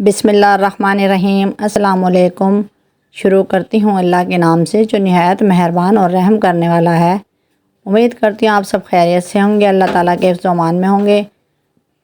बिस्मिल्लाहिर्रहमानिर्रहीम। अस्सलाम वालेकुम। शुरू करती हूँ अल्लाह के नाम से जो निहायत मेहरबान और रहम करने वाला है। उम्मीद करती हूँ आप सब खैरियत से होंगे, अल्लाह ताला के हिफ्ज़ व अमान में होंगे।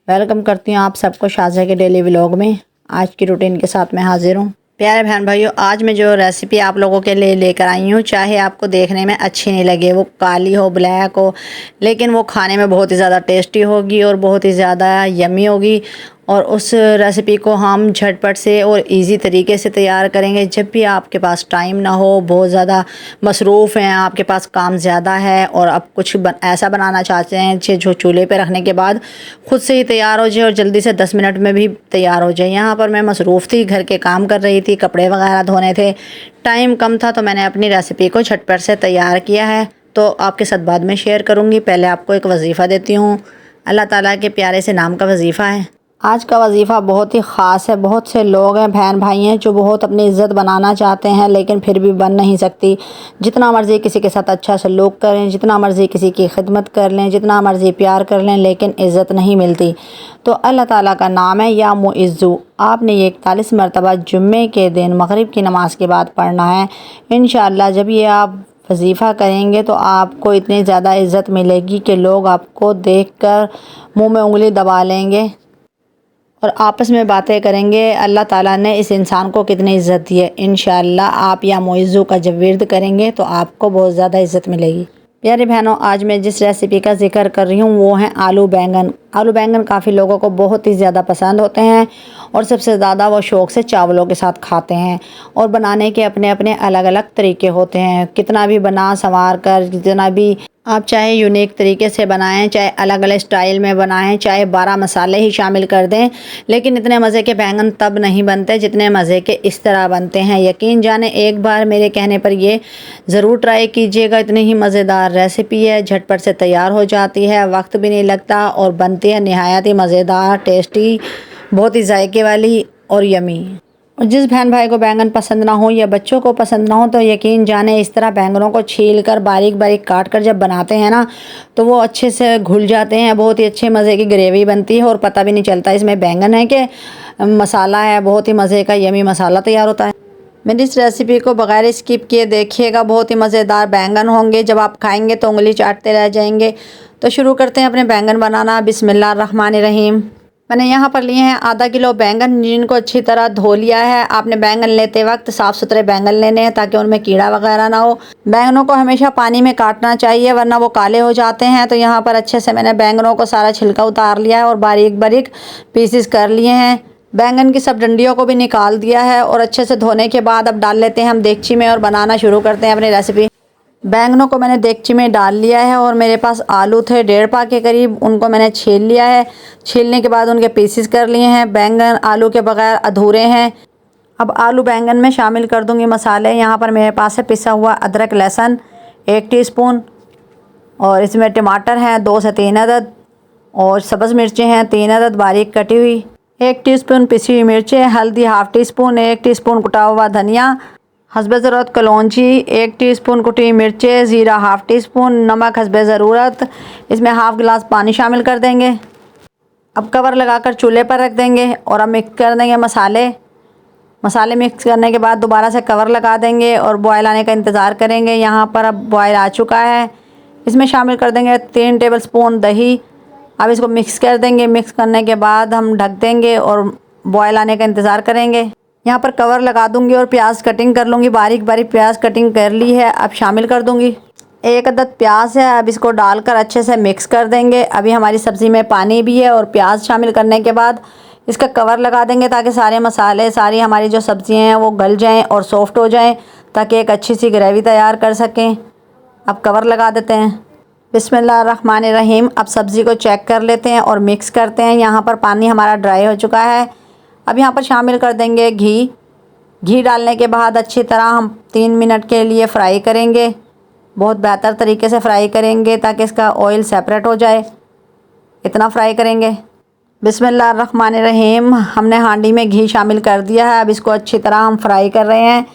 वेलकम करती हूँ आप सबको शाज़ा के डेली व्लॉग में। आज की रूटीन के साथ मैं हाज़िर हूँ। प्यारे बहन भाइयों, आज मैं जो रेसिपी आप लोगों के लिए लेकर आई हूँ, चाहे आपको देखने में अच्छी नहीं लगे, वो काली हो ब्लैक हो, लेकिन वो खाने में बहुत ही ज़्यादा टेस्टी होगी और बहुत ही ज़्यादा यमी होगी। और उस रेसिपी को हम झटपट से और इजी तरीके से तैयार करेंगे। जब भी आपके पास टाइम ना हो, बहुत ज़्यादा मसरूफ़ हैं, आपके पास काम ज़्यादा है और अब कुछ ऐसा बनाना चाहते हैं जो चूल्हे पे रखने के बाद ख़ुद से ही तैयार हो जाए और जल्दी से 10 मिनट में भी तैयार हो जाए। यहाँ पर मैं मसरूफ़ थी, घर के काम कर रही थी, कपड़े वगैरह धोने थे, टाइम कम था, तो मैंने अपनी रेसिपी को झटपट से तैयार किया है। तो आपके साथ बाद में शेयर करूँगी। पहले आपको एक वजीफ़ा देती हूँ। अल्लाह ताला के प्यारे से नाम का वजीफ़ा है। आज का वजीफ़ा बहुत ही ख़ास है। बहुत से लोग हैं, बहन भाई हैं, जो बहुत अपनी इज़्ज़त बनाना चाहते हैं लेकिन फिर भी बन नहीं सकती। जितना मर्ज़ी किसी के साथ अच्छा सलूक करें, जितना मर्ज़ी किसी की खिदमत कर लें, जितना मर्ज़ी प्यार कर लें, लेकिन इज़्ज़त नहीं मिलती। तो अल्लाह ताला का नाम है या मुइज़्ज़ू। आपने ये 41 मरतबा जुम्मे के दिन मगरिब की नमाज़ के बाद पढ़ना है। इंशाअल्लाह जब ये आप वजीफ़ा करेंगे तो आपको इतनी ज़्यादा इज़्ज़त मिलेगी कि लोग आपको देखकर मुंह में उंगली दबा लेंगे और आपस में बातें करेंगे अल्लाह ताला ने इस इंसान को कितनी इज़्ज़त दी है। इंशाअल्लाह आप या मुइज़्ज़ू का जब विर्द करेंगे तो आपको बहुत ज़्यादा इज़्ज़त मिलेगी। प्यारे बहनों, आज मैं जिस रेसिपी का जिक्र कर रही हूँ वो है आलू बैंगन। आलू बैंगन काफ़ी लोगों को बहुत ही ज़्यादा पसंद होते हैं और सबसे ज़्यादा वो शौक़ से चावलों के साथ खाते हैं। और बनाने के अपने अपने अलग अलग तरीके होते हैं। कितना भी बना संवार कर, जितना भी आप चाहे यूनिक तरीके से बनाएं, चाहे अलग अलग स्टाइल में बनाएं, चाहे 12 मसाले ही शामिल कर दें, लेकिन इतने मज़े के बैंगन तब नहीं बनते जितने मज़े के इस तरह बनते हैं। यकीन जाने, एक बार मेरे कहने पर ये ज़रूर ट्राई कीजिएगा। इतनी ही मज़ेदार रेसिपी है, झटपट से तैयार हो जाती है, वक्त भी नहीं लगता और बनती है नहायत ही मज़ेदार, टेस्टी, बहुत ही जायके वाली और यमी। और जिस बहन भाई को बैंगन पसंद ना हो या बच्चों को पसंद ना हो, तो यकीन जाने इस तरह बैंगनों को छील कर बारीक बारीक काट कर जब बनाते हैं ना, तो वो अच्छे से घुल जाते हैं। बहुत ही अच्छे मज़े की ग्रेवी बनती है और पता भी नहीं चलता इसमें बैंगन है कि मसाला है। बहुत ही मज़े का यमी मसाला तैयार होता है। मेरी इस रेसिपी को बगैर स्किप किए देखिएगा, बहुत ही मज़ेदार बैंगन होंगे। जब आप खाएँगे तो उंगली चाटते रह जाएंगे। तो शुरू करते हैं अपने बैंगन बनाना। बिस्मिल्लाहिर्रहमानिर्रहीम। मैंने यहाँ पर लिए हैं आधा किलो बैंगन, जिनको अच्छी तरह धो लिया है। आपने बैंगन लेते वक्त साफ़ सुथरे बैंगन लेने हैं ताकि उनमें कीड़ा वगैरह ना हो। बैंगनों को हमेशा पानी में काटना चाहिए वरना वो काले हो जाते हैं। तो यहाँ पर अच्छे से मैंने बैंगनों को सारा छिलका उतार लिया है और बारीक बारीक पीसेस कर लिए हैं। बैंगन की सब डंडियों को भी निकाल दिया है और अच्छे से धोने के बाद अब डाल लेते हैं हम देगची में और बनाना शुरू करते हैं अपनी रेसिपी। बैंगनों को मैंने देगची में डाल लिया है और मेरे पास आलू थे 1.5 पा के करीब, उनको मैंने छील लिया है। छीलने के बाद उनके पीसेस कर लिए हैं। बैंगन आलू के बगैर अधूरे हैं। अब आलू बैंगन में शामिल कर दूंगी मसाले। यहाँ पर मेरे पास है पिसा हुआ अदरक लहसुन 1 टीस्पून, और इसमें टमाटर हैं 2 से 3 अदद, और सब्ज़ मिर्चें हैं 3 अदद बारीक कटी हुई, 1 टीस्पून पिसी हुई मिर्चें, हल्दी ½ टीस्पून, 1 टीस्पून कुटा हुआ धनिया, हस्बे ज़रूरत कलौंजी, 1 टीस्पून कुटी मिर्चें, ज़ीरा ½ टीस्पून, नमक हस्बे ज़रूरत। इसमें ½ गिलास पानी शामिल कर देंगे। अब कवर लगाकर चूल्हे पर रख देंगे और अब मिक्स कर देंगे मसाले मिक्स करने के बाद दोबारा से कवर लगा देंगे और बॉयल आने का इंतज़ार करेंगे। यहाँ पर अब बॉयल आ चुका है। इसमें शामिल कर देंगे 3 टेबलस्पून दही। अब इसको मिक्स कर देंगे। मिक्स करने के बाद हम ढक देंगे और बॉयल आने का इंतज़ार करेंगे। यहाँ पर कवर लगा दूंगी और प्याज कटिंग कर लूँगी। बारीक बारीक प्याज कटिंग कर ली है, अब शामिल कर दूंगी। 1 अदद प्याज है, अब इसको डालकर अच्छे से मिक्स कर देंगे। अभी हमारी सब्ज़ी में पानी भी है और प्याज शामिल करने के बाद इसका कवर लगा देंगे ताकि सारे मसाले, सारी हमारी जो सब्ज़ियाँ हैं वो गल जाएँ और सॉफ्ट हो जाएँ, ताकि एक अच्छी सी ग्रेवी तैयार कर सकें। अब कवर लगा देते हैं। बिस्मिल्लाहिर्रहमानिर्रहीम। अब सब्ज़ी को चेक कर लेते हैं और मिक्स करते हैं। यहाँ पर पानी हमारा ड्राई हो चुका है। अब यहाँ पर शामिल कर देंगे घी डालने के बाद अच्छी तरह हम 3 मिनट के लिए फ्राई करेंगे। बहुत बेहतर तरीके से फ्राई करेंगे ताकि इसका ऑयल सेपरेट हो जाए, इतना फ्राई करेंगे। बिस्मिल्लाहिर्रहमानिर्रहीम। हमने हांडी में घी शामिल कर दिया है। अब इसको अच्छी तरह हम फ्राई कर रहे हैं।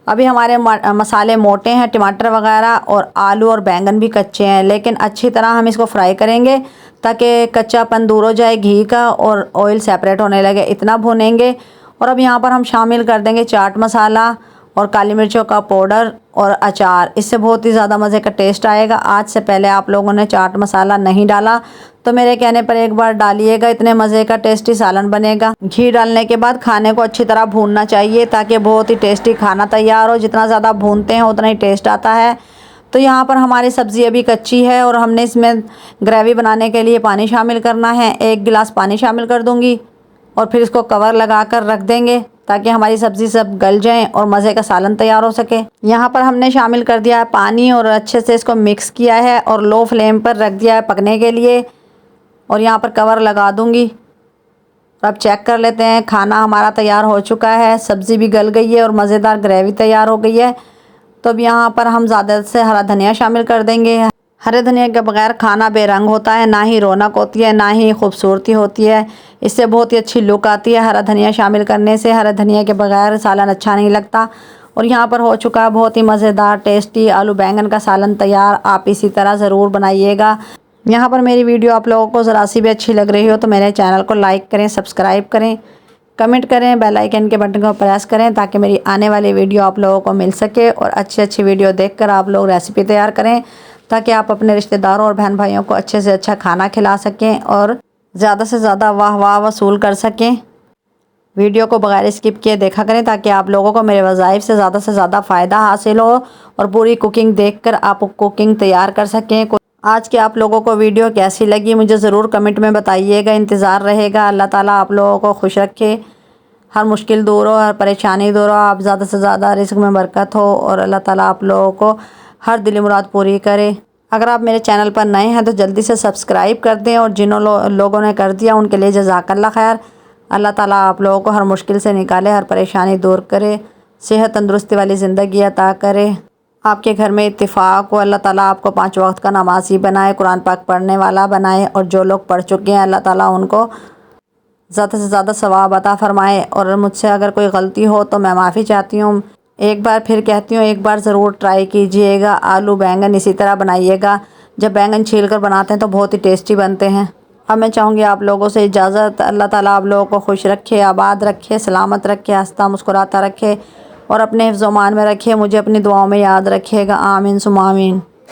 अभी हमारे मसाले मोटे हैं, टमाटर वगैरह, और आलू और बैंगन भी कच्चे हैं, लेकिन अच्छी तरह हम इसको फ्राई करेंगे ताकि कच्चापन दूर हो जाए घी का और ऑयल सेपरेट होने लगे। इतना भूनेंगे और अब यहाँ पर हम शामिल कर देंगे चाट मसाला और काली मिर्चों का पाउडर और अचार। इससे बहुत ही ज़्यादा मज़े का टेस्ट आएगा। आज से पहले आप लोगों ने चाट मसाला नहीं डाला तो मेरे कहने पर एक बार डालिएगा, इतने मज़े का टेस्टी सालन बनेगा। घी डालने के बाद खाने को अच्छी तरह भूनना चाहिए ताकि बहुत ही टेस्टी खाना तैयार हो। जितना ज़्यादा भूनते हैं उतना ही टेस्ट आता है। तो यहाँ पर हमारी सब्ज़ी अभी कच्ची है और हमने इसमें ग्रेवी बनाने के लिए पानी शामिल करना है। 1 गिलास पानी शामिल कर दूँगी और फिर इसको कवर लगा कर रख देंगे ताकि हमारी सब्ज़ी सब गल जाए और मज़े का सालन तैयार हो सके। यहाँ पर हमने शामिल कर दिया है पानी और अच्छे से इसको मिक्स किया है और लो फ्लेम पर रख दिया है पकने के लिए और यहाँ पर कवर लगा दूँगी। अब चेक कर लेते हैं, खाना हमारा तैयार हो चुका है, सब्ज़ी भी गल गई है और मज़ेदार ग्रेवी तैयार हो गई है। तो अब यहाँ पर हम ज़्यादा से हरा धनिया शामिल कर देंगे। हरे धनिया के बगैर खाना बेरंग होता है, ना ही रौनक होती है, ना ही खूबसूरती होती है। इससे बहुत ही अच्छी लुक आती है हरा धनिया शामिल करने से। हरे धनिया के बगैर सालन अच्छा नहीं लगता। और यहाँ पर हो चुका है बहुत ही मज़ेदार टेस्टी आलू बैंगन का सालन तैयार। आप इसी तरह ज़रूर बनाइएगा। यहाँ पर मेरी वीडियो आप लोगों को ज़रा सी भी अच्छी लग रही हो तो मेरे चैनल को लाइक करें, सब्सक्राइब करें, कमेंट करें, बेल आइकन के बटन को प्रेस करें ताकि मेरी आने वाली वीडियो आप लोगों को मिल सके। और अच्छी अच्छी वीडियो देखकर आप लोग रेसिपी तैयार करें ताकि आप अपने रिश्तेदारों और बहन भाइयों को अच्छे से अच्छा खाना खिला सकें और ज़्यादा से ज़्यादा वाह वाह वसूल कर सकें। वीडियो को बगैर स्किप किए देखा करें ताकि आप लोगों को मेरे वज़ाइफ से ज़्यादा फ़ायदा हासिल हो और पूरी कुकिंग देखकर आप कुकिंग तैयार कर सकें। आज के आप लोगों को वीडियो कैसी लगी मुझे ज़रूर कमेंट में बताइएगा। इंतज़ार रहेगा। अल्लाह ताला आप लोगों को खुश रखे, हर मुश्किल दूर हो, हर परेशानी दूर हो, आप ज़्यादा से ज़्यादा रिज़्क़ में बरकत हो और अल्लाह ताला आप लोगों को हर दिली मुराद पूरी करे। अगर आप मेरे चैनल पर नए हैं तो जल्दी से सब्सक्राइब कर दें और जिन लोगों ने कर दिया उनके लिए जज़ाकल्लाह खैर। अल्लाह ताला आप लोगों को हर मुश्किल से निकाले, हर परेशानी दूर करे, सेहत तंदुरुस्ती वाली ज़िंदगी अता करे, आपके घर में इत्तिफाक हो। अल्लाह ताला आपको 5 वक्त का नमाज़ी बनाए, कुरान पाक पढ़ने वाला बनाए और जो लोग पढ़ चुके हैं अल्लाह ताला उनको ज़्यादा से ज़्यादा सवाब अता फ़रमाए। और मुझसे अगर कोई गलती हो तो मैं माफ़ी चाहती हूँ। एक बार फिर कहती हूँ, एक बार ज़रूर ट्राई कीजिएगा। आलू बैंगन इसी तरह बनाइएगा। जब बैंगन छील कर बनाते हैं तो बहुत ही टेस्टी बनते हैं। अब मैं चाहूँगी आप लोगों से इजाज़त। अल्लाह ताला आप लोगों को खुश रखे, आबाद रखे, सलामत रखे, हंसता मुस्कुराता रखे और अपने हिफ्ज़-ओ-मान में रखे। मुझे अपनी दुआओं में याद रखिएगा। आमीन सुम्मा आमीन।